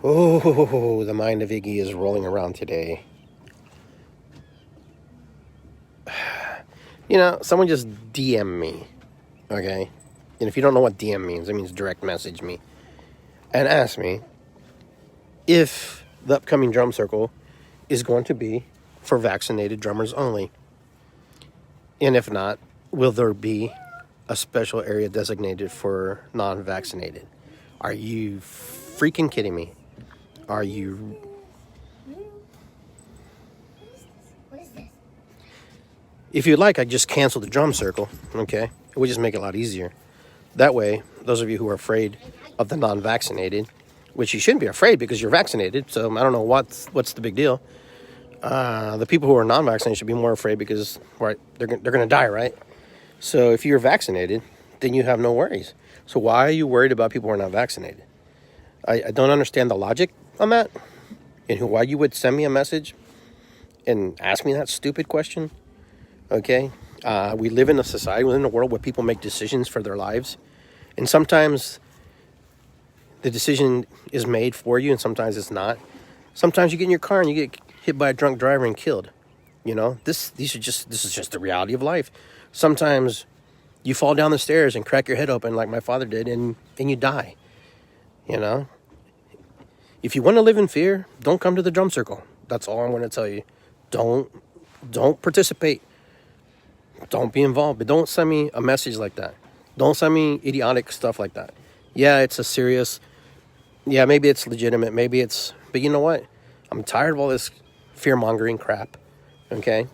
Oh, the mind of Iggy is rolling around today. Someone just DM me, okay? And if you don't know what DM means, it means direct message me. And ask me if the upcoming drum circle is going to be for vaccinated drummers only. And if not, will there be a special area designated for non-vaccinated? Are you freaking kidding me? Are you... What is this? If you'd like, I'd just cancel the drum circle, okay? It would just make it a lot easier. That way, those of you who are afraid of the non-vaccinated, which you shouldn't be afraid because you're vaccinated, so I don't know what's the big deal. The people who are non-vaccinated should be more afraid because, right, they're going to die, right? So if you're vaccinated, then you have no worries. So why are you worried about people who are not vaccinated? I don't understand the logic on that, and why you would send me a message and ask me that stupid question. Okay, we live in a society, we live in a world where people make decisions for their lives, and sometimes the decision is made for you, and sometimes it's not. Sometimes you get in your car and you get hit by a drunk driver and killed. This is just the reality of life. Sometimes you fall down the stairs and crack your head open like my father did, and you die. If you want to live in fear, don't come to the drum circle. That's all I'm going to tell you. Don't participate. Don't be involved. But don't send me a message like that. Don't send me idiotic stuff like that. Yeah, it's a serious... Yeah, maybe it's legitimate. Maybe it's... But you know what? I'm tired of all this fear-mongering crap. Okay?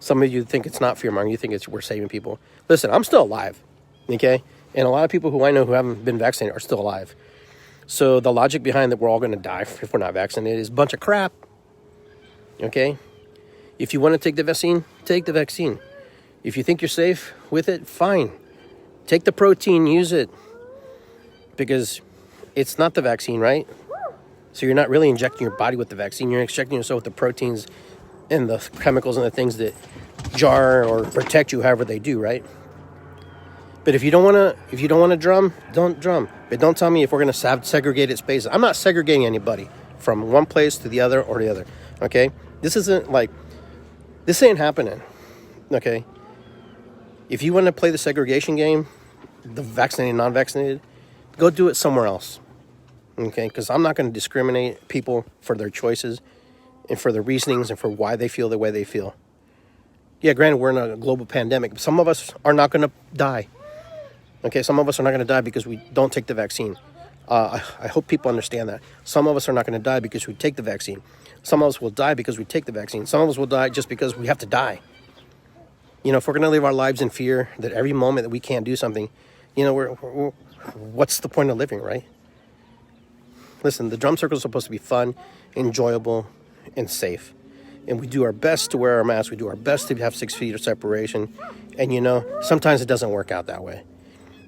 Some of you think it's not fear-mongering. You think we're saving people. Listen, I'm still alive. Okay? And a lot of people who I know who haven't been vaccinated are still alive. So the logic behind that we're all going to die if we're not vaccinated is a bunch of crap. Okay? If you want to take the vaccine, take the vaccine. If you think you're safe with it, fine. Take the protein, use it. Because it's not the vaccine, right? So you're not really injecting your body with the vaccine. You're injecting yourself with the proteins and the chemicals and the things that jar or protect you however they do, right? But if you don't want to drum, don't drum. But don't tell me if we're going to have segregated spaces. I'm not segregating anybody from one place to the other or the other. Okay? This ain't happening. Okay? If you want to play the segregation game, the vaccinated, non-vaccinated, go do it somewhere else. Okay? Because I'm not going to discriminate people for their choices and for their reasonings and for why they feel the way they feel. Yeah, granted, we're in a global pandemic. Some of us are not going to die. Okay, some of us are not going to die because we don't take the vaccine. I hope people understand that. Some of us are not going to die because we take the vaccine. Some of us will die because we take the vaccine. Some of us will die just because we have to die. If we're going to live our lives in fear that every moment that we can't do something, what's the point of living, right? Listen, the drum circle is supposed to be fun, enjoyable, and safe. And we do our best to wear our masks. We do our best to have 6 feet of separation. And sometimes it doesn't work out that way.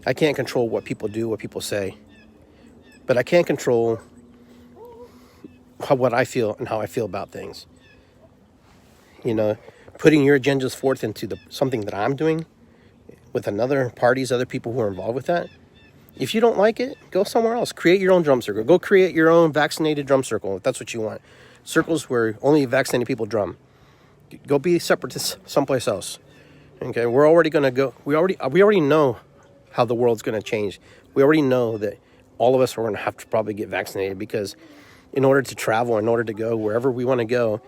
I can't control what people do, what people say. But I can control what I feel and how I feel about things. Putting your agendas forth into something that I'm doing with other people who are involved with that. If you don't like it, go somewhere else. Create your own drum circle. Go create your own vaccinated drum circle if that's what you want. Circles where only vaccinated people drum. Go be separatists someplace else. Okay, we're already going to go. We already know how the world's going to change. We already know that all of us are going to have to probably get vaccinated because in order to travel, in order to go wherever we want to go,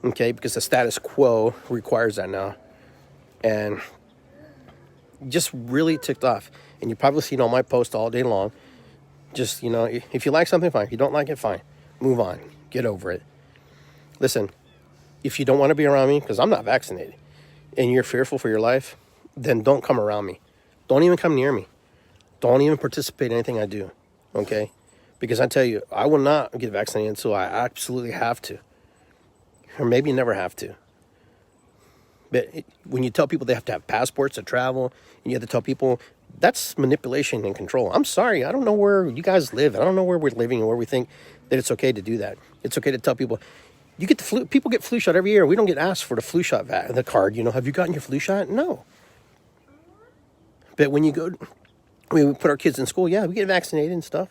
okay, because the status quo requires that now. And just really ticked off. And you've probably seen all my posts all day long. Just, if you like something, fine. If you don't like it, fine. Move on. Get over it. Listen, if you don't want to be around me, because I'm not vaccinated, and you're fearful for your life, then don't come around me. Don't even come near me. Don't even participate in anything I do, okay? Because I tell you, I will not get vaccinated until I absolutely have to. Or maybe never have to. But when you tell people they have to have passports to travel, and you have to tell people, that's manipulation and control. I'm sorry, I don't know where you guys live. I don't know where we're living and where we think that it's okay to do that. It's okay to tell people, you get the flu. People get flu shot every year. We don't get asked for the flu shot the card. Have you gotten your flu shot? No. But when we put our kids in school, yeah, we get vaccinated and stuff.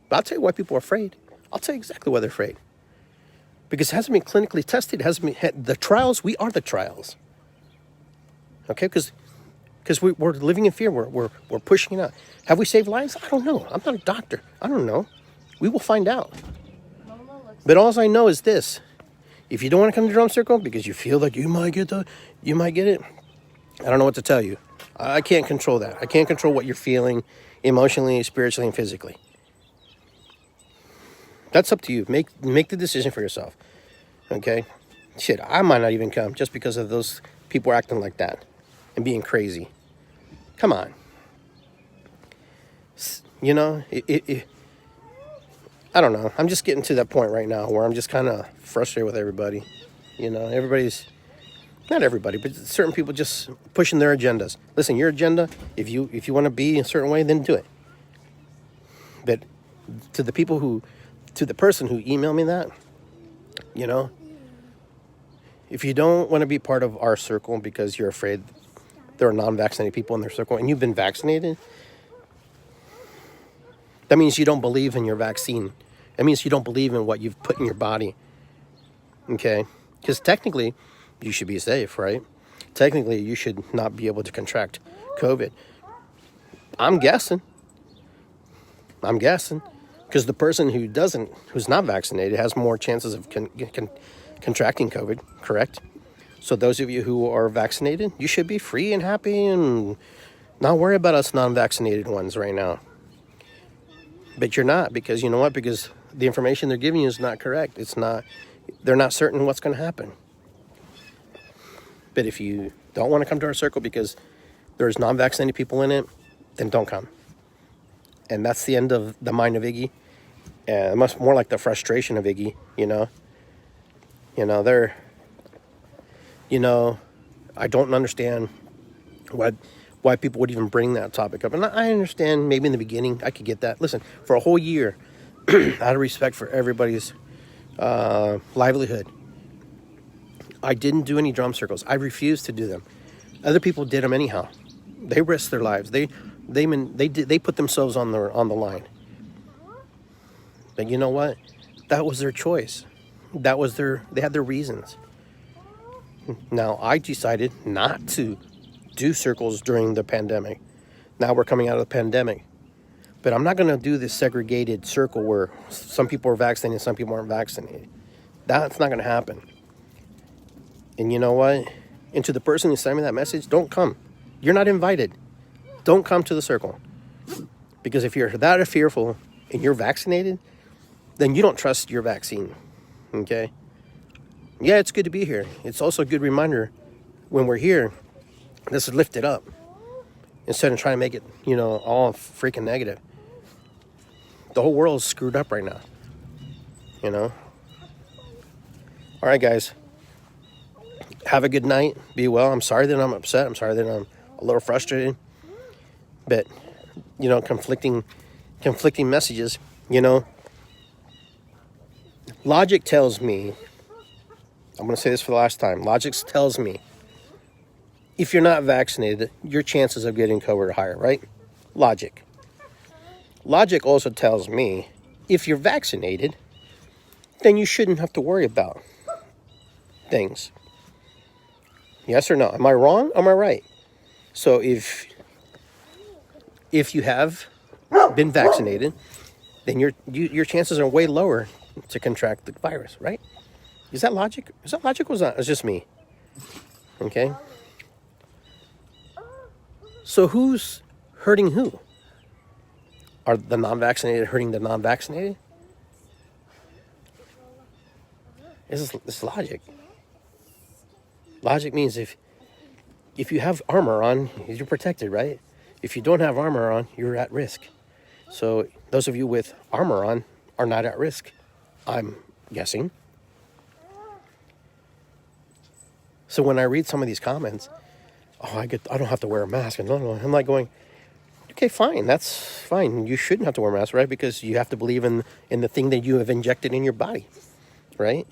But I'll tell you why people are afraid. I'll tell you exactly why they're afraid. Because it hasn't been clinically tested. It hasn't been the trials. We are the trials. Okay, because we're living in fear. We're pushing it out. Have we saved lives? I don't know. I'm not a doctor. I don't know. We will find out. But all I know is this: if you don't want to come to the drum circle because you feel like you might get it, I don't know what to tell you. I can't control that. I can't control what you're feeling emotionally, spiritually, and physically. That's up to you. Make the decision for yourself. Okay? Shit, I might not even come just because of those people acting like that and being crazy. Come on. You know, I don't know. I'm just getting to that point right now where I'm just kind of frustrated with everybody. You know, not everybody, but certain people just pushing their agendas. Listen, your agenda, if you want to be a certain way, then do it. But to the person who emailed me that, you know, if you don't want to be part of our circle because you're afraid there are non-vaccinated people in their circle and you've been vaccinated, that means you don't believe in your vaccine. That means you don't believe in what you've put in your body. Okay? Because technically, you should be safe, right? Technically, you should not be able to contract COVID. I'm guessing. Because the person who's not vaccinated, has more chances of contracting COVID, correct? So those of you who are vaccinated, you should be free and happy and not worry about us non-vaccinated ones right now. But you're not, because you know what? Because the information they're giving you is not correct. They're not certain what's going to happen. But if you don't want to come to our circle because there's non-vaccinated people in it, then don't come. And that's the end of the mind of Iggy. And much more like the frustration of Iggy, you know. I don't understand why people would even bring that topic up. And I understand maybe in the beginning I could get that. Listen, for a whole year, out of respect for everybody's livelihood, I didn't do any drum circles. I refused to do them. Other people did them anyhow. They risked their lives. They put themselves on the line. But you know what? That was their choice. They had their reasons. Now, I decided not to do circles during the pandemic. Now we're coming out of the pandemic. But I'm not going to do this segregated circle where some people are vaccinated and some people aren't vaccinated. That's not going to happen. And you know what? And to the person who sent me that message, don't come. You're not invited. Don't come to the circle. Because if you're that fearful and you're vaccinated, then you don't trust your vaccine. Okay? Yeah, it's good to be here. It's also a good reminder when we're here, let's lift it up instead of trying to make it, all freaking negative. The whole world is screwed up right now. All right, guys. Have a good night. Be well. I'm sorry that I'm upset. I'm sorry that I'm a little frustrated. But, conflicting messages, Logic tells me, I'm going to say this for the last time. Logic tells me, if you're not vaccinated, your chances of getting COVID are higher, right? Logic. Logic also tells me, if you're vaccinated, then you shouldn't have to worry about things. Yes or no? Am I wrong? Am I right? So if you have been vaccinated, then your chances are way lower to contract the virus, right? Is that logic? Is that logical? Or is that, it's just me? Okay. So who's hurting who? Are the non-vaccinated hurting the non-vaccinated? This is logic. Logic means if you have armor on, you're protected, right? If you don't have armor on, you're at risk. So those of you with armor on are not at risk, I'm guessing. So when I read some of these comments, I don't have to wear a mask, and no, I'm like going, okay, fine, that's fine. You shouldn't have to wear a mask, right? Because you have to believe in the thing that you have injected in your body, right?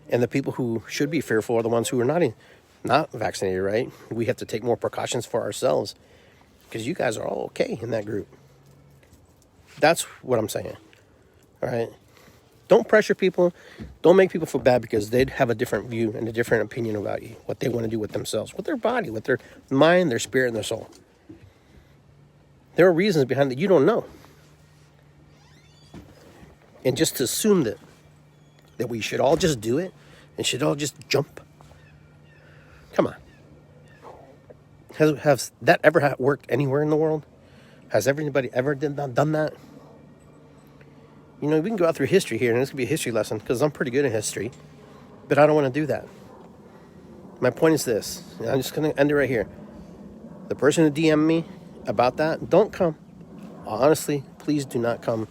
And the people who should be fearful are the ones who are not vaccinated, right? We have to take more precautions for ourselves because you guys are all okay in that group. That's what I'm saying. All right. Don't pressure people. Don't make people feel bad because they'd have a different view and a different opinion about you, what they want to do with themselves, with their body, with their mind, their spirit, and their soul. There are reasons behind that you don't know. And just to assume that we should all just do it and should all just jump. Come on. Has that ever worked anywhere in the world? Has everybody ever done that? You know, we can go out through history here, and this could be a history lesson because I'm pretty good at history, but I don't want to do that. My point is this, and I'm just going to end it right here. The person who DM'd me about that, don't come. Honestly, please do not come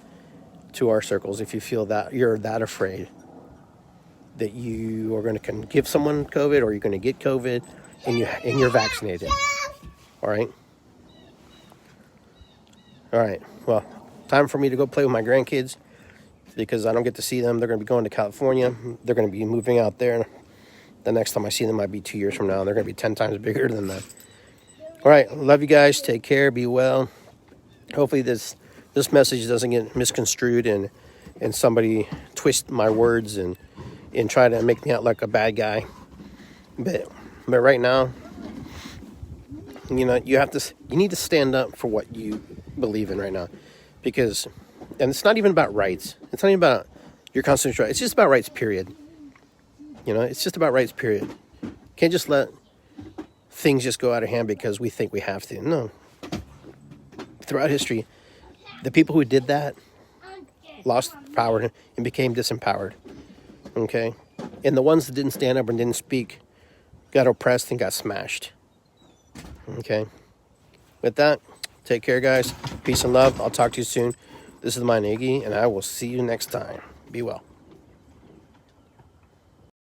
to our circles if you feel that you're that afraid that you are going to give someone COVID or you're going to get COVID and you're vaccinated. All right? All right. Well, time for me to go play with my grandkids because I don't get to see them. They're going to be going to California. They're going to be moving out there. The next time I see them might be 2 years from now. They're going to be 10 times bigger than that. All right. Love you guys. Take care. Be well. Hopefully this message doesn't get misconstrued and somebody twist my words and try to make me out like a bad guy. But right now, you know, you need to stand up for what you believe in right now, because, and it's not even about rights. It's not even about your constitutional rights. It's just about rights, period. You know, it's just about rights, period. Can't just let things just go out of hand because we think we have to. No. Throughout history, the people who did that lost power and became disempowered. Okay? And the ones that didn't stand up and didn't speak got oppressed and got smashed. Okay? With that, take care, guys. Peace and love. I'll talk to you soon. This is my Iggy, and I will see you next time. Be well.